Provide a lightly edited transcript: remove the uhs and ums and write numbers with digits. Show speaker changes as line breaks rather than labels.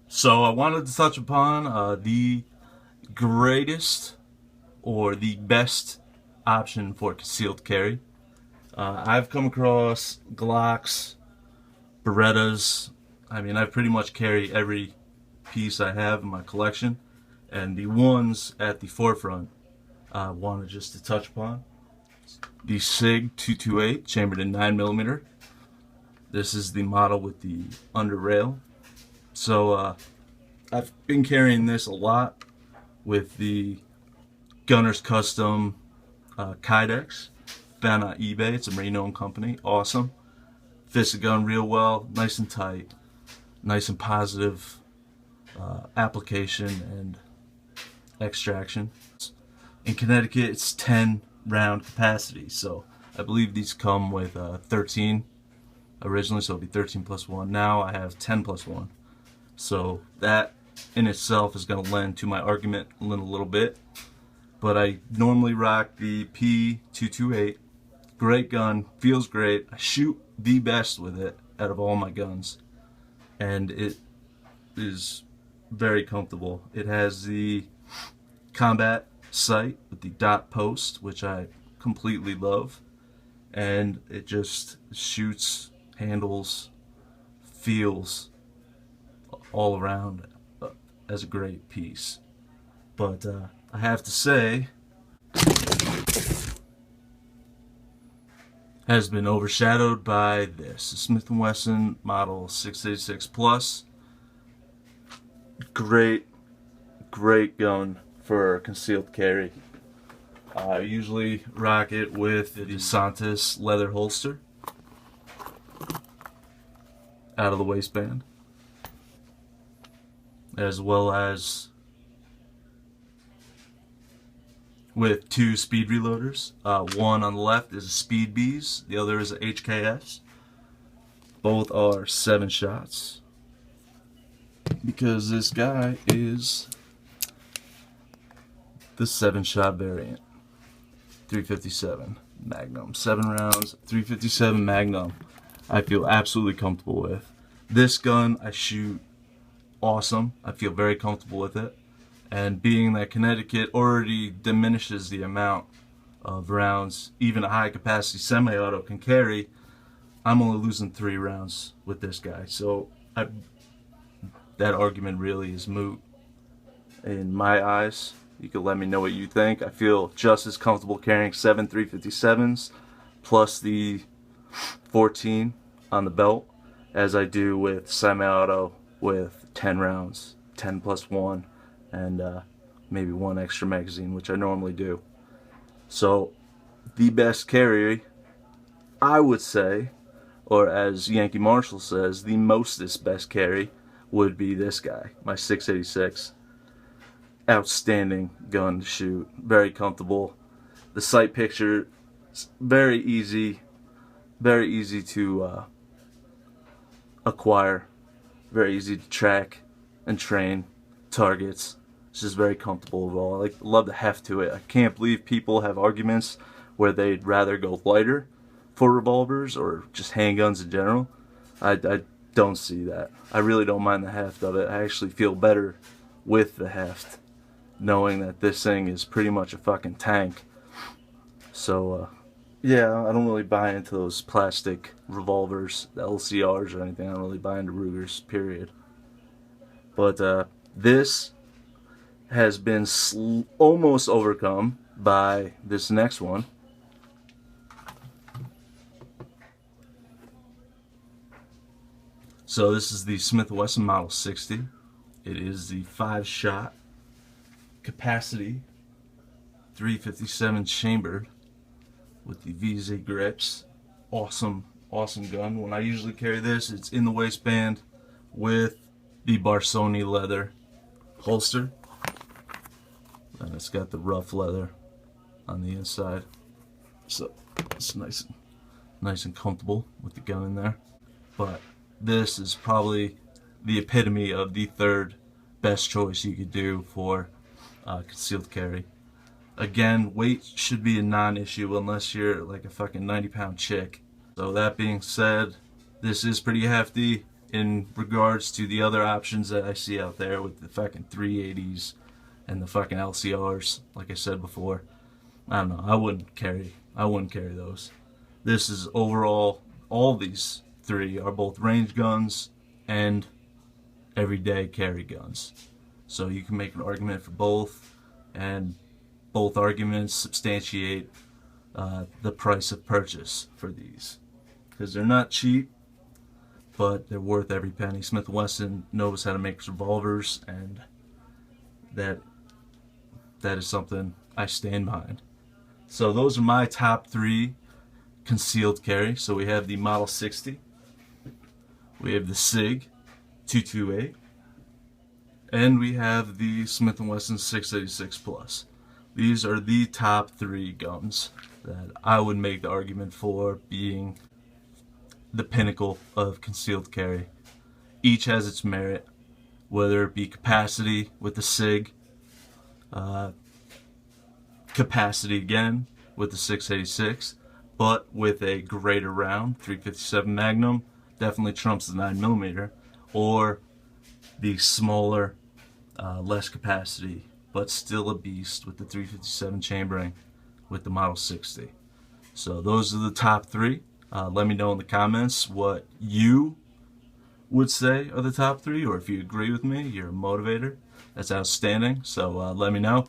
So I wanted to touch upon the greatest or the best option for concealed carry. I've come across Glocks, Berettas. I mean, I pretty much carry every piece I have in my collection, and the ones at the forefront I wanted just to touch upon. The Sig 228 chambered in 9mm. This is the model with the under rail. So I've been carrying this a lot with the Gunner's Custom Kydex. Found on eBay. It's a Marine-owned company. Awesome. Fits the gun real well. Nice and tight. Nice and positive application and extraction. In Connecticut, it's 10 round capacity. So I believe these come with 13 originally, so it'll be 13 plus 1. Now I have 10 plus 1. So that in itself is going to lend to my argument a little bit. But I normally rock the P228. Great gun, feels great. I shoot the best with it out of all my guns. And it is very comfortable. It has the combat sight with the dot post, which I completely love. And it just shoots, handles, feels all around as a great piece. But I have to say, has been overshadowed by this, the Smith & Wesson model 686 Plus. Great gun for concealed carry. I usually rock it with the DeSantis leather holster out of the waistband, as well as with two speed reloaders. One on the left is a Speed Bees, the other is a HKS. Both are 7 shots, because this guy is the 7-shot variant. 357 Magnum, 7 rounds, 357 Magnum. I feel absolutely comfortable with. This gun I shoot awesome. I feel very comfortable with it. And being that Connecticut already diminishes the amount of rounds even a high capacity semi-auto can carry, I'm only losing 3 rounds with this guy. So that argument really is moot in my eyes. You can let me know what you think. I feel just as comfortable carrying 7 357s plus the 14 on the belt as I do with semi-auto with 10 rounds, 10 plus 1, and maybe 1 extra magazine, which I normally do. So the best carry, I would say, or as Yankee Marshall says, the mostest best carry would be this guy, my 686. Outstanding gun to shoot, very comfortable. The sight picture is very easy to acquire, very easy to track and train targets. It's just very comfortable overall. I love the heft to it. I can't believe people have arguments where they'd rather go lighter for revolvers or just handguns in general. I don't see that. I really don't mind the heft of it. I actually feel better with the heft, knowing that this thing is pretty much a fucking tank. So yeah, I don't really buy into those plastic revolvers, the LCRs or anything. I don't really buy into Rugers, period. But this has been almost overcome by this next one. So this is the Smith & Wesson Model 60. It is the 5-shot capacity 357 chambered with the VZ grips. Awesome gun. When I usually carry this, it's in the waistband with the Barsoni leather holster, and it's got the rough leather on the inside, so it's nice and comfortable with the gun in there. But this is probably the epitome of the third best choice you could do for concealed carry. Again, weight should be a non-issue unless you're like a fucking 90-pound chick. So that being said, this is pretty hefty. in regards to the other options that I see out there with the fucking 380s and the fucking LCRs, like I said before. I don't know. I wouldn't carry those. This is overall, all these three are both range guns and everyday carry guns. So you can make an argument for both, and both arguments substantiate the price of purchase for these, because they're not cheap, but they're worth every penny. Smith & Wesson knows how to make revolvers, and that is something I stand behind. So those are my top three concealed carry. So we have the Model 60, we have the Sig 228, and we have the Smith & Wesson 686 Plus. These are the top three guns that I would make the argument for being the pinnacle of concealed carry. Each has its merit, whether it be capacity with the Sig, capacity again with the 686, but with a greater round, 357 Magnum definitely trumps the 9mm, or the smaller, less capacity, but still a beast with the 357 chambering with the Model 60. So those are the top three. Let me know in the comments what you would say are the top three, or if you agree with me, you're a motivator. That's outstanding. So let me know.